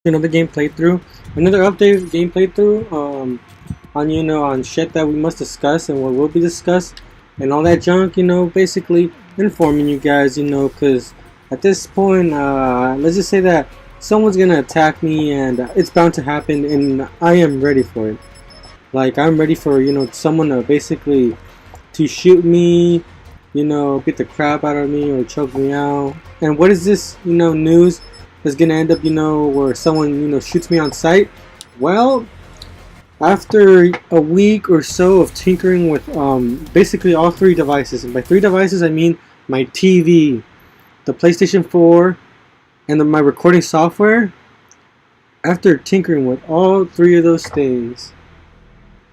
another game playthrough, another updated game playthrough, on on shit that we must discuss and what will be discussed and all that junk. Basically informing you guys. Because at this point, let's just say that someone's gonna attack me, and it's bound to happen, and I am ready for it. Like, I'm ready for someone to basically to shoot me, beat the crap out of me or choke me out. And what is this news that's gonna end up where someone shoots me on sight? Well, after a week or so of tinkering with basically all three devices, and by three devices I mean my TV, the PlayStation 4, and my recording software, after tinkering with all three of those things,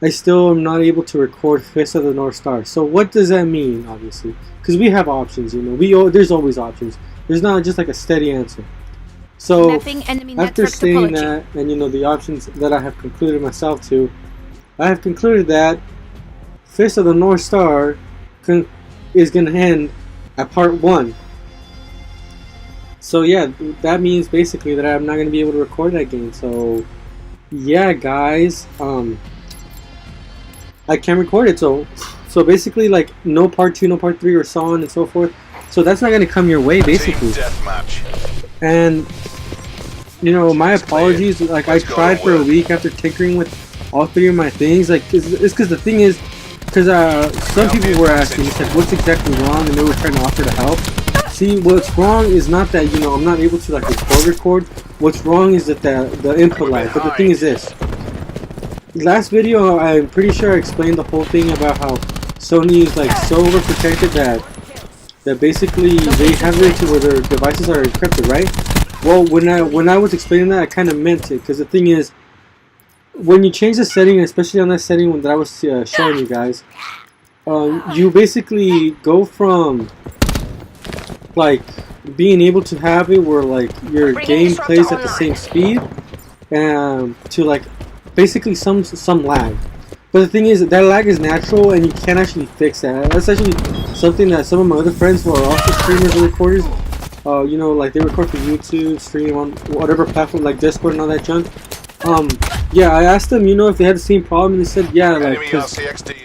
I still am not able to record Fist of the North Star. So what does that mean, obviously? Because we have options, there's always options. There's not just like a steady answer. So after saying that, and the options that I have concluded myself to, I have concluded that Fist of the North Star is going to end at part 1. So yeah, that means basically that I'm not going to be able to record that game. So yeah, guys, I can't record it. So basically, like, no part 2, no part 3, or so on and so forth. So that's not going to come your way, basically. And my apologies. Like, I tried for a week after tinkering with all three of my things. Like, it's because the thing is, because some people were asking, said, what's exactly wrong, and they were trying to offer to help. See, what's wrong is not that I'm not able to like record. What's wrong is that the input lag. But the thing is this. Last video, I'm pretty sure I explained the whole thing about how Sony is like so overprotected that basically they have it to where their devices are encrypted, right? Well, when I was explaining that, I kind of meant it, because the thing is, when you change the setting, especially on that setting that I was showing you guys, you basically go from like being able to have it where like your game plays at the same speed, to like basically some lag. But the thing is, that lag is natural, and you can't actually fix that. That's actually something that some of my other friends who are also streamers or recorders, like they record for YouTube, stream on whatever platform like Discord and all that junk. Yeah, I asked them, if they had the same problem, and they said, yeah, like, cause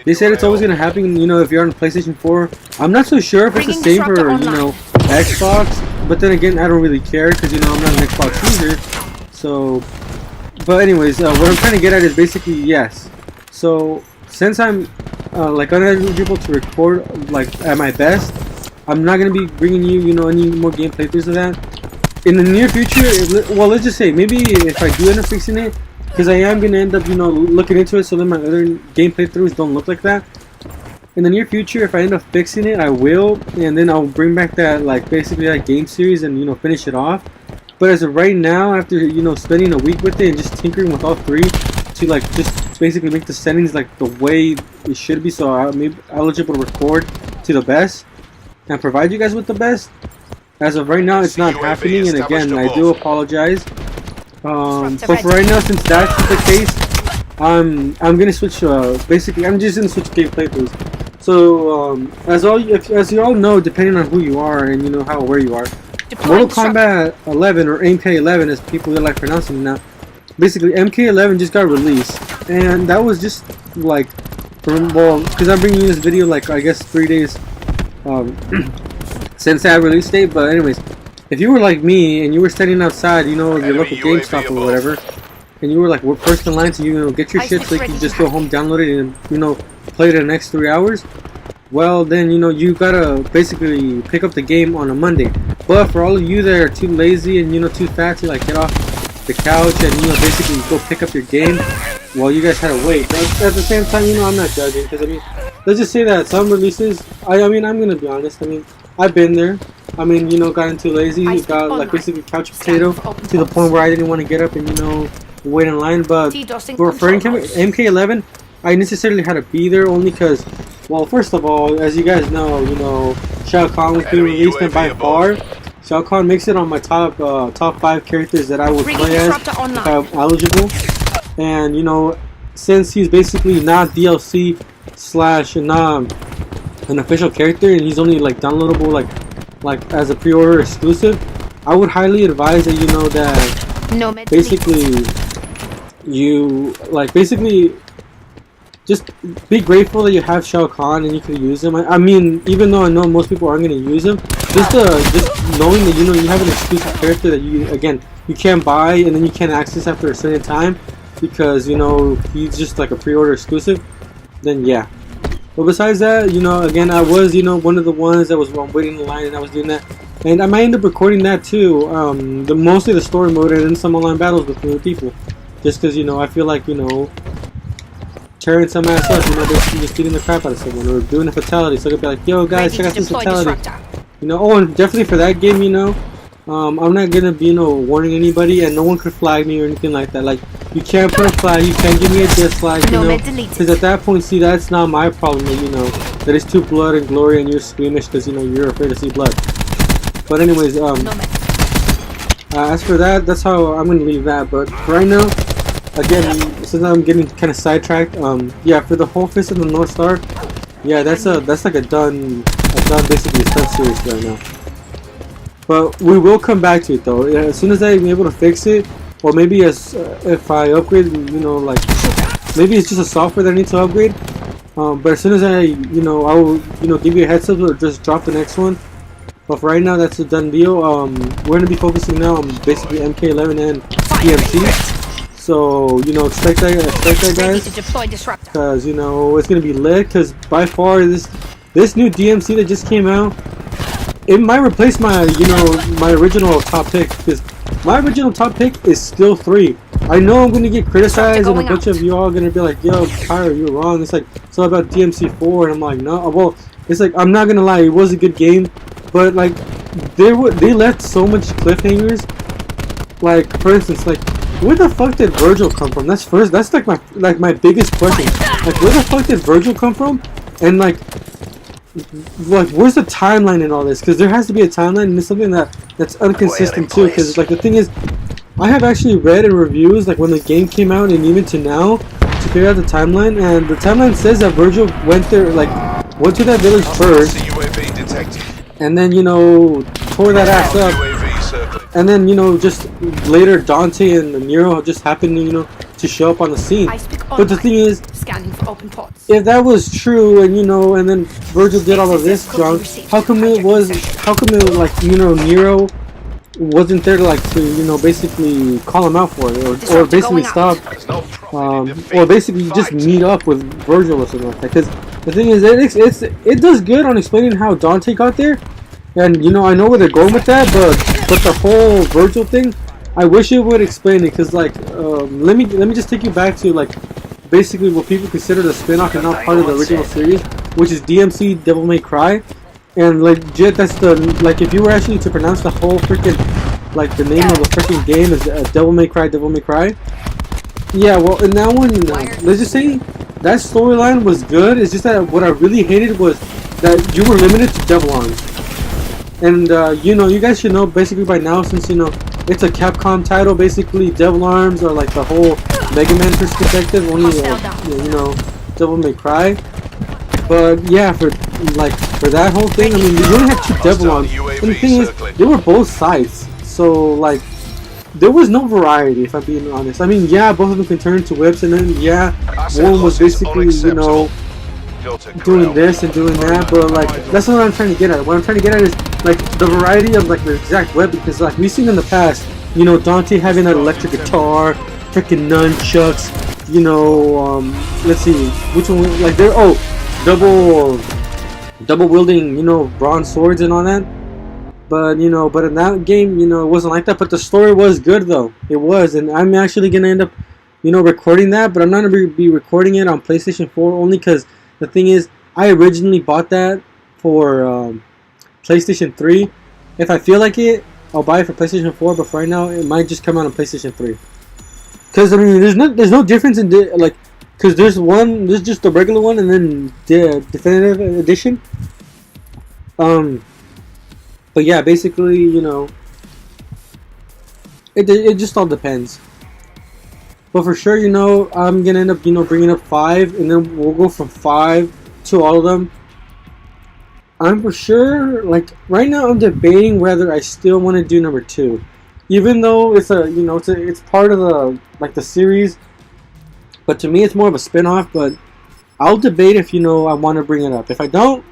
they said it's always gonna happen, if you're on PlayStation 4. I'm not so sure if it's the same for, Xbox, but then again, I don't really care, because, I'm not an Xbox user, so, but anyways, what I'm trying to get at is basically, yes. So, since I'm, like, uneligible to record, like, at my best, I'm not gonna be bringing you, any more game playthroughs of that. In the near future, well, let's just say, maybe if I do end up fixing it, because I am going to end up, looking into it so that my other game playthroughs don't look like that. In the near future, if I end up fixing it, I will, and then I'll bring back that, like, basically that game series and, finish it off. But as of right now, after, spending a week with it and just tinkering with all three to, like, just basically make the settings, like, the way it should be, so I'm eligible to record to the best and provide you guys with the best. As of right now, it's not happening, and again, I do apologize. But for right now, since that's the case, I'm gonna switch. Basically, I'm just gonna switch game playthroughs. So, as you all know, depending on who you are and how aware you are, Mortal Kombat 11 or MK11, as people like pronouncing it now. Basically, MK11 just got released, and that was just like, because I'm bringing you this video like I guess 3 days since that release date. But anyways, if you were like me and you were standing outside, of your local GameStop or whatever, and you were like, we're first in line to get your shit so you can just go home, download it, and play it in the next 3 hours, well then you gotta basically pick up the game on a Monday. But for all of you that are too lazy and too fat to like get off the couch and basically go pick up your game, well, you guys had to wait. But at the same time, I'm not judging, because let's just say that some releases, I'm gonna be honest, I've been there. Got too lazy, got like basically couch potato to the point where I didn't want to get up and wait in line. But for MK11, I necessarily had to be there only because, well, first of all, as you guys know, Shao Kahn was being released, and by far, Shao Kahn makes it on my top 5 characters that I would play as if I'm eligible. And since he's basically not DLC / not an official character, and he's only like downloadable like as a pre-order exclusive, I would highly advise that that basically you like basically just be grateful that you have Shao Kahn and you can use him. I mean, even though I know most people aren't going to use him, just knowing that you have an exclusive character that you can't buy and then you can't access after a certain time because he's just like a pre-order exclusive. Then yeah. But besides that, again, I was one of the ones that was waiting in line and I was doing that, and I might end up recording that too. Mostly the story mode and then some online battles with other people, just because I feel like tearing some ass up, just beating the crap out of someone or doing a fatality. So I could be like, yo guys, check out this fatality. Oh, and definitely for that game, I'm not gonna be warning anybody, and no one could flag me or anything like that. Like, you can't put a flag, you can't give me a dislike, because at that point, see, that's not my problem. That it's too blood and glory, and you're squeamish because you're afraid to see blood. But anyways, as for that, that's how I'm gonna leave that. But right now, again, since I'm getting kind of sidetracked, yeah, for the whole Fist of the North Star, yeah, that's like a done basically a done series right now. But we will come back to it though. As soon as I'm able to fix it, or maybe if I upgrade, like maybe it's just a software that I need to upgrade. But as soon as I will give you a heads up or just drop the next one. But for right now, that's a done deal. We're gonna be focusing now on basically MK11 and DMC. So expect that, guys, because it's gonna be lit. Because by far this new DMC that just came out, it might replace my my original top pick, because my original top pick is still 3. I know I'm gonna get criticized and a bunch of you all are gonna be like, yo, Pyro, you're wrong. It's like it's all about DMC 4, and I'm like, no. Well, it's like I'm not gonna lie, it was a good game, but like they left so much cliffhangers. Like for instance, like where the fuck did Virgil come from? That's like my biggest question. Like where the fuck did Virgil come from? And like where's the timeline in all this? Because there has to be a timeline, and it's something that's inconsistent too. Because like the thing is, I have actually read in reviews like when the game came out and even to now to figure out the timeline, and the timeline says that Virgil went to that village first, and then tore that ass up, and then just later Dante and Nero just happened to show up on the scene. But the thing is, if that was true, and and then Virgil did all of this junk, how come Nero wasn't there to basically call him out for it, or basically stop, or basically just meet up with Virgil or something like that? Because the thing is, it does good on explaining how Dante got there, and I know where they're going with that, but the whole Virgil thing, I wish it would explain it. Because like let me just take you back to like basically what people consider the spin-off and not part of the original series, which is DMC Devil May Cry. And legit, that's if you were actually to pronounce the whole freaking the name of the freaking game is Devil May Cry. Yeah, well, in that one, let's just say that storyline was good. It's just that what I really hated was that you were limited to Devil Arms. And you guys should know basically by now, since it's a Capcom title, basically Devil Arms or like the whole Mega Man perspective, only Devil May Cry. But yeah, for that whole thing, I mean, you only had 2 Devil Arms, and the thing is, they were both sides, so like there was no variety, if I'm being honest. I mean, yeah, both of them can turn into whips, and then yeah, one was basically doing this and doing that, but like that's what I'm trying to get at. What I'm trying to get at is like the variety of like the exact whip, because like we've seen in the past, Dante having that electric guitar, freaking nunchucks, let's see which one, like they're double wielding bronze swords and all that. But but in that game it wasn't like that. But the story was good though, it was. And I'm actually gonna end up recording that, but I'm not gonna be recording it on PlayStation 4 only because the thing is, I originally bought that for PlayStation 3. If I feel like it, I'll buy it for PlayStation 4, but for right now it might just come out on PlayStation 3. Because I mean, there's no difference in because there's just the regular one and then the definitive edition. But yeah, basically, it just all depends. But for sure, I'm gonna end up, bringing up 5, and then we'll go from 5 to all of them. I'm for sure, like right now, I'm debating whether I still want to do number 2. even though it's a, you know, it's part of the, like, the series, but to me it's more of a spin-off. But I'll debate if, you know, I want to bring it up. If I don't,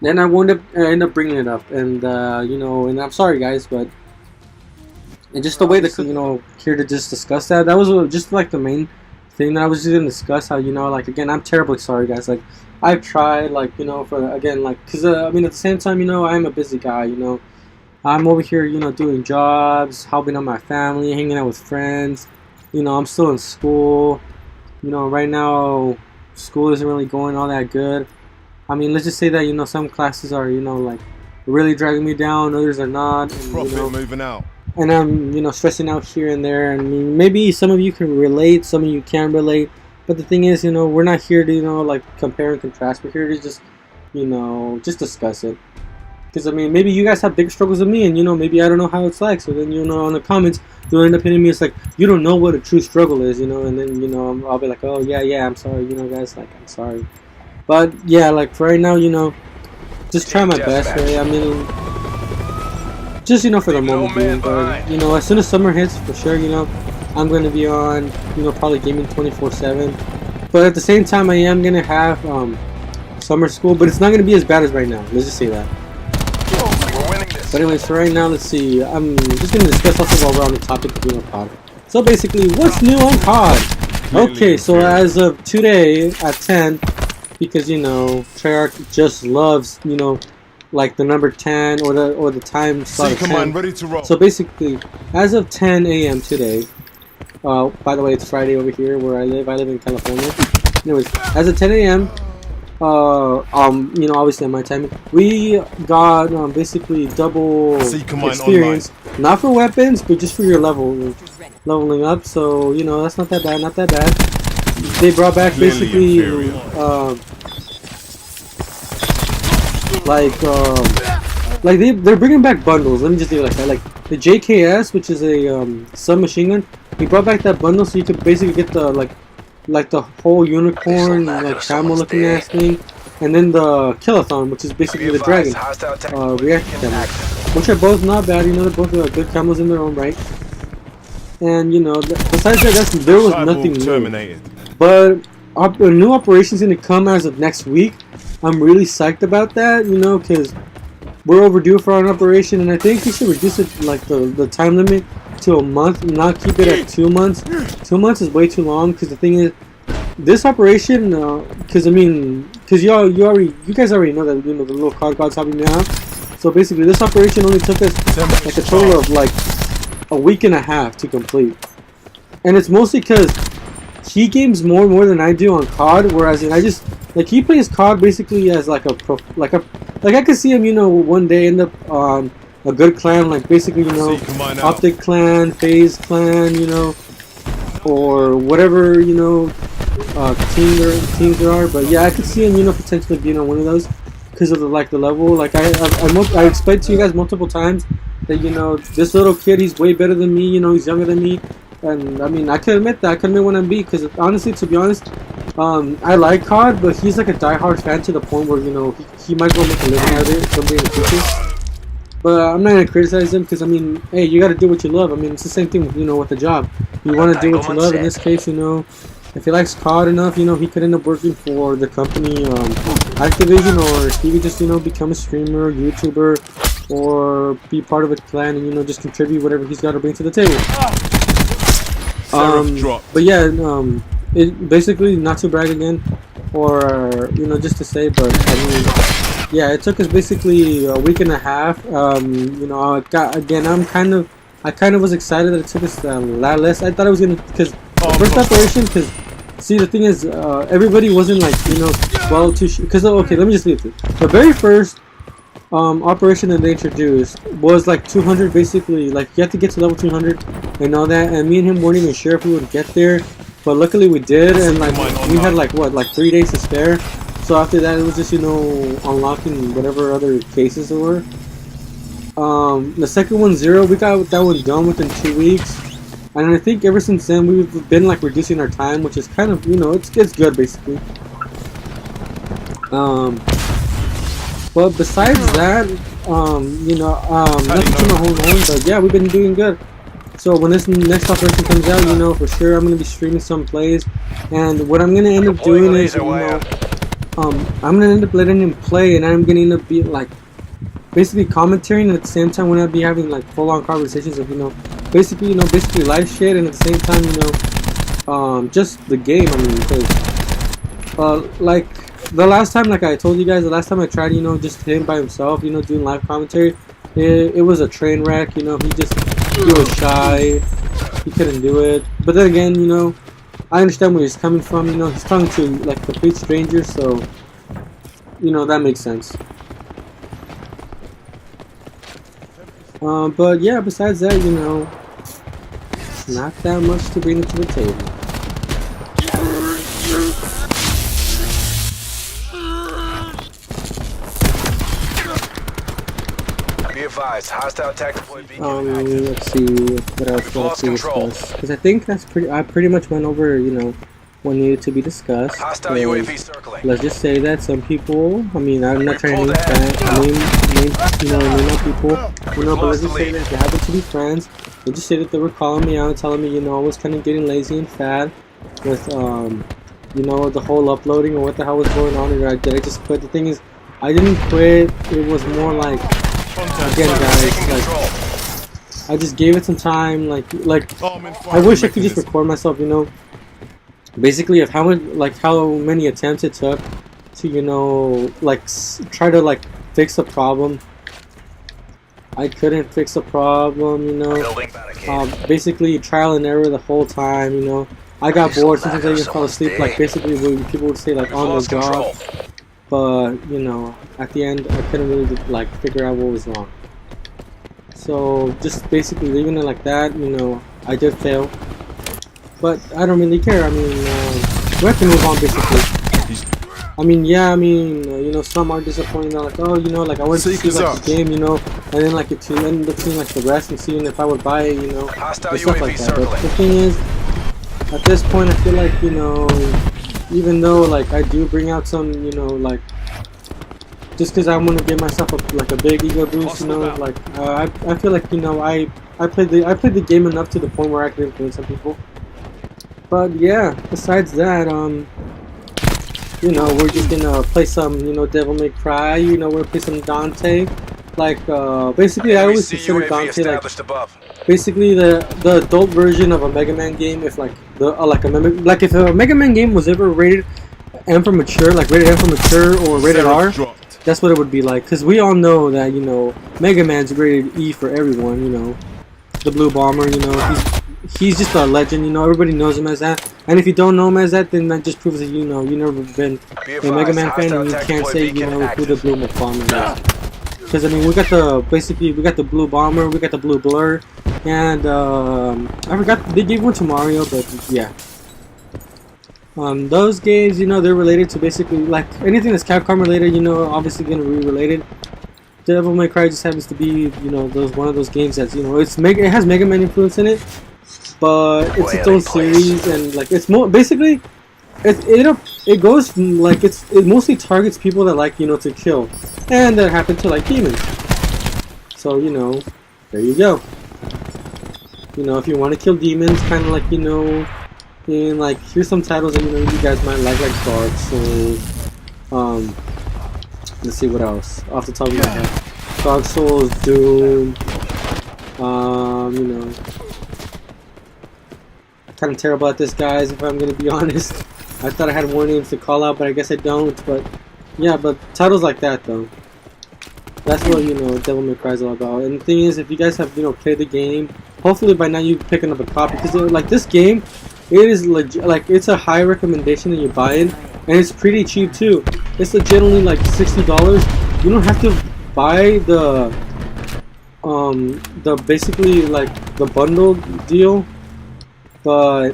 then I won't end up bringing it up. And you know, and I'm sorry guys, but and just the way that, you know, here to just discuss that was just like the main thing that I was just gonna discuss. How, you know, like, again, I'm terribly sorry guys. Like, I've tried, like, you know, for, again, like, because I mean, at the same time, you know, I am a busy guy, you know. I'm over here, you know, doing jobs, helping out my family, hanging out with friends. You know, I'm still in school. You know, right now, school isn't really going all that good. I mean, let's just say that, you know, some classes are, you know, like, really dragging me down, others are not. And, Profit, you know, moving out. And I'm, you know, stressing out here and there. I mean, maybe some of you can relate, some of you can't relate. But the thing is, you know, we're not here to, you know, like, compare and contrast. We're here to just, you know, just discuss it. Because, I mean, maybe you guys have big struggles with me, and, you know, maybe I don't know how it's like. So then, you know, on the comments, you'll end up hitting me. It's like, you don't know what a true struggle is, you know. And then, you know, I'll be like, oh, yeah, I'm sorry, you know, guys. Like, I'm sorry. But, yeah, like, for right now, you know, just try my best, right? I mean, just, you know, for the moment being. But, you know, as soon as summer hits, for sure, you know, I'm going to be on, you know, probably gaming 24/7. But at the same time, I am going to have summer school. But it's not going to be as bad as right now. Let's just say that. But anyways, for right now, let's see. I'm just going to discuss also while we're on the topic of, you know, COD. So basically, what's new on COD? Okay, so as of today at 10, because, you know, Treyarch just loves, you know, like the number 10 or the time slot of 10. Ready to roll. So basically, as of 10 a.m. today, by the way, it's Friday over here where I live. I live in California. Anyways, as of 10 a.m., you know, obviously at my time, we got basically double experience, not for weapons, but just for your leveling up. So, you know, that's not that bad, not that bad. They brought back basically like they're bringing back bundles. Let me just leave it like that. Like the JKS, which is a submachine gun, he brought back that bundle so you could basically get the like the whole unicorn, like camo looking ass thing, and then the Killathon, which is basically the dragon reactor camo, which are both not bad. You know, they're both good camos in their own right. And, you know, besides that, there was nothing new. But a new operation's gonna come as of next week. I'm really psyched about that, you know, because we're overdue for an operation, and I think we should reduce it, like, the time limit to a month, and not keep it at 2 months. 2 months is way too long, because the thing is, this operation, because, I mean, because you guys already know that, you know, the little COD God's helping me out. So basically, this operation only took us, like, a total of, like, a week and a half to complete. And it's mostly because he games more than I do on COD, whereas I just, like, he plays COD basically as like I could see him, you know, one day end up on a good clan, like basically, you know, Optic clan, FaZe clan, you know, or whatever, you know, teams there are. But yeah, I could see him, you know, potentially being on one of those because of the level. Like I explained to you guys multiple times that, you know, this little kid, he's way better than me, you know, he's younger than me. And I mean, I can admit that. I can admit when I'm beat, because honestly, to be honest, I like COD, but he's like a diehard fan to the point where, you know, he might go make a living out of it someday in the future. But I'm not gonna criticize him, because I mean, hey, you gotta do what you love. I mean, it's the same thing, you know, with the job. You want to do what you love. In this case, you know, if he likes COD enough, you know, he could end up working for the company, Activision, or he could just, you know, become a streamer, YouTuber, or be part of a clan and, you know, just contribute whatever he's got to bring to the table. But yeah, it basically, not to brag again, or, you know, just to say, but I mean, yeah, it took us basically a week and a half. You know, I kind of was excited that it took us a lot less. I thought it was gonna, because the first operation, because see, the thing is, everybody wasn't like, you know, well too, because okay, let me just leave it. The very first operation that they introduced was like 200, basically, like you have to get to level 200 and all that, and me and him weren't even sure if we would get there, but luckily we did, and like we had like 3 days to spare. So after that, it was just, you know, unlocking whatever other cases there were. The second one, 0, we got that one done within 2 weeks, and I think ever since then we've been like reducing our time, which is kind of, you know, it's good basically. But besides that, you know, nothing to my whole name, but yeah, we've been doing good. So when this next operation comes out, you know, for sure I'm gonna be streaming some plays, and what I'm gonna end up doing is, you know, I'm gonna end up letting him play, and I'm gonna end up be like basically commentating, and at the same time we're gonna be having like full-on conversations of, you know, basically live shit, and at the same time, you know, just the game. I mean, because like the last time, like I told you guys, the last time I tried, you know, just him by himself, you know, doing live commentary, it was a train wreck. You know, he was shy, he couldn't do it. But then again, you know, I understand where he's coming from. You know, he's talking to like complete strangers, so you know that makes sense. But yeah, besides that, you know, it's not that much to bring to the table. Be advised, hostile tactical let's see what else let's discuss. Because I think that's I pretty much went over, you know, what needed to be discussed. Hostile UAV circling. Let's just say that some people, I mean, I'm not trying to name people, you know, but let's just say that they happen to be friends. They just say that they were calling me out and telling me, you know, I was kind of getting lazy and fat with, you know, the whole uploading or what the hell was going on, and did I just quit? The thing is, I didn't quit. It was more like, again, guys, like, I just gave it some time. Like, I wish I could just record myself, you know, basically of how many attempts it took to, you know, like try to like fix a problem. I couldn't fix a problem, you know. Basically trial and error the whole time, you know. I got bored. Sometimes I even fell asleep. Like basically, when people would say like on the job, but you know, at the end, I couldn't really like figure out what was wrong. So just basically leaving it like that, you know, I did fail. But I don't really care. I mean, we have to move on, basically. I mean, yeah, I mean, you know, some are disappointing. They're like, oh, you know, like I went to see like the game, you know, and then like it ended up seeing like the rest and seeing if I would buy it, you know, and stuff like that. But the thing is, at this point, I feel like, you know, even though like I do bring out some, you know, like just because I want to give myself a big ego boost, you know, like I feel like, you know, I played the game enough to the point where I could influence some people. But yeah, besides that, you know, we're just gonna play some, you know, Devil May Cry. You know, we're gonna play some Dante. Like, basically, I always consider Dante like basically the adult version of a Mega Man game. If like if a Mega Man game was ever rated M for mature, like rated M for mature or rated R, that's what it would be like. Cause we all know that, you know, Mega Man's rated E for everyone. You know, the Blue Bomber. You know, he's just a legend, you know, everybody knows him as that. And if you don't know him as that, then that just proves that, you know, you've never been a Mega Man fan and you can't say, you know, who the Blue Bomber is. Because, I mean, we got the Blue Bomber, we got the Blue Blur, and, I forgot, they gave one to Mario, but, yeah. Those games, you know, they're related to basically, like, anything that's Capcom related, you know, obviously gonna be related. Devil May Cry just happens to be, you know, one of those games that's, you know, it has Mega Man influence in it. But it's its own series, and like it's more basically, it goes from, like it mostly targets people that like, you know, to kill, and that happen to like demons. So, you know, there you go. You know, if you want to kill demons, kind of like, you know, and like here's some titles that, you know, you guys might like Dark Souls. Let's see what else off the top of my head. Dark Souls, Doom. You know. Kind of terrible at this, guys, if I'm gonna be honest. I thought I had more names to call out, but I guess I don't. But yeah, but titles like that though, that's what, you know, Devil May Cry is all about. And the thing is, if you guys have, you know, played the game, hopefully by now you're picking up a copy, because like this game, it is legit, like it's a high recommendation that you buy it, and it's pretty cheap too. It's legitimately like $60. You don't have to buy the basically like the bundle deal. But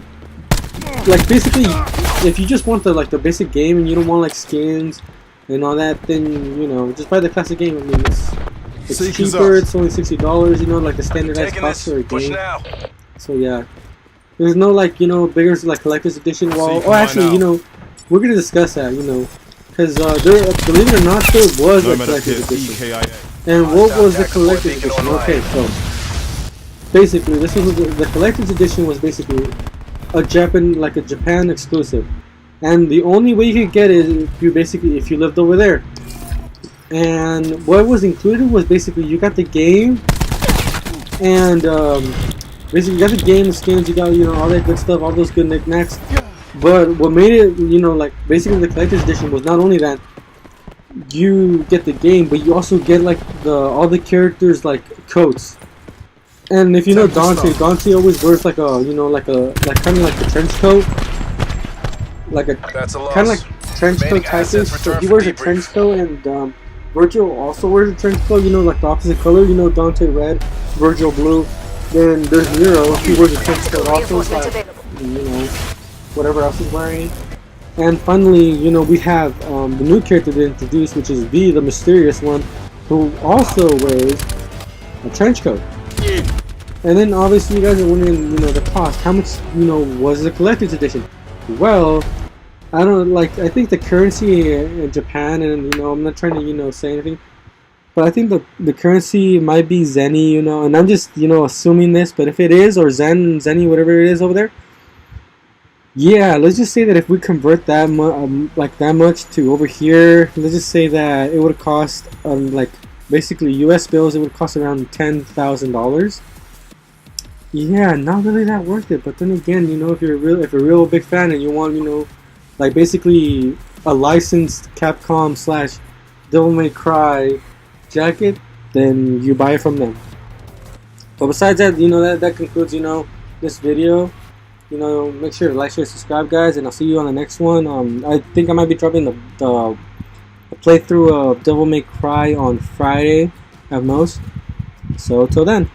like basically, if you just want the basic game and you don't want like skins and all that, then, you know, just buy the classic game. I mean, it's cheaper. It's only $60. You know, like the standardized cost for a game. So yeah, there's no like, you know, bigger like collector's edition. Well, oh, actually, you know, we're gonna discuss that. You know, because believe it or not, there was a collector's edition. And what was the collector's edition? Okay, so basically, this was the collector's edition was basically a Japan exclusive, and the only way you could get it if you lived over there. And what was included was basically you got the game, and basically you got the game, the skins, you got all that good stuff, all those good knickknacks. But what made it basically the collector's edition was not only that you get the game, but you also get all the characters coats. And if you know Dante always wears kind of like a trench coat, kind of like trench coat type thing. So he wears a trench coat, and Virgil also wears a trench coat. Like the opposite color. Dante red, Virgil blue. Then there's Nero. He wears a trench coat also. Whatever else he's wearing. And finally, we have the new character they introduced, which is V, the mysterious one, who also wears a trench coat. And then obviously you guys are wondering, the cost. How much, was the collector's edition? Well, I don't I think the currency in Japan, and I'm not trying to say anything, but I think the currency might be Zenny, and I'm just assuming this, but if it is, or Zenny, whatever it is over there, yeah, let's just say that if we convert that much to over here, let's just say that it would cost basically US bills, it would cost around $10,000. Yeah, not really that worth it. But then again, if you're a real big fan and you want, basically a licensed Capcom / Devil May Cry jacket, then you buy it from them. But besides that, that concludes, this video. Make sure to like, share, subscribe, guys, and I'll see you on the next one. I think I might be dropping the playthrough of Devil May Cry on Friday at most. So till then.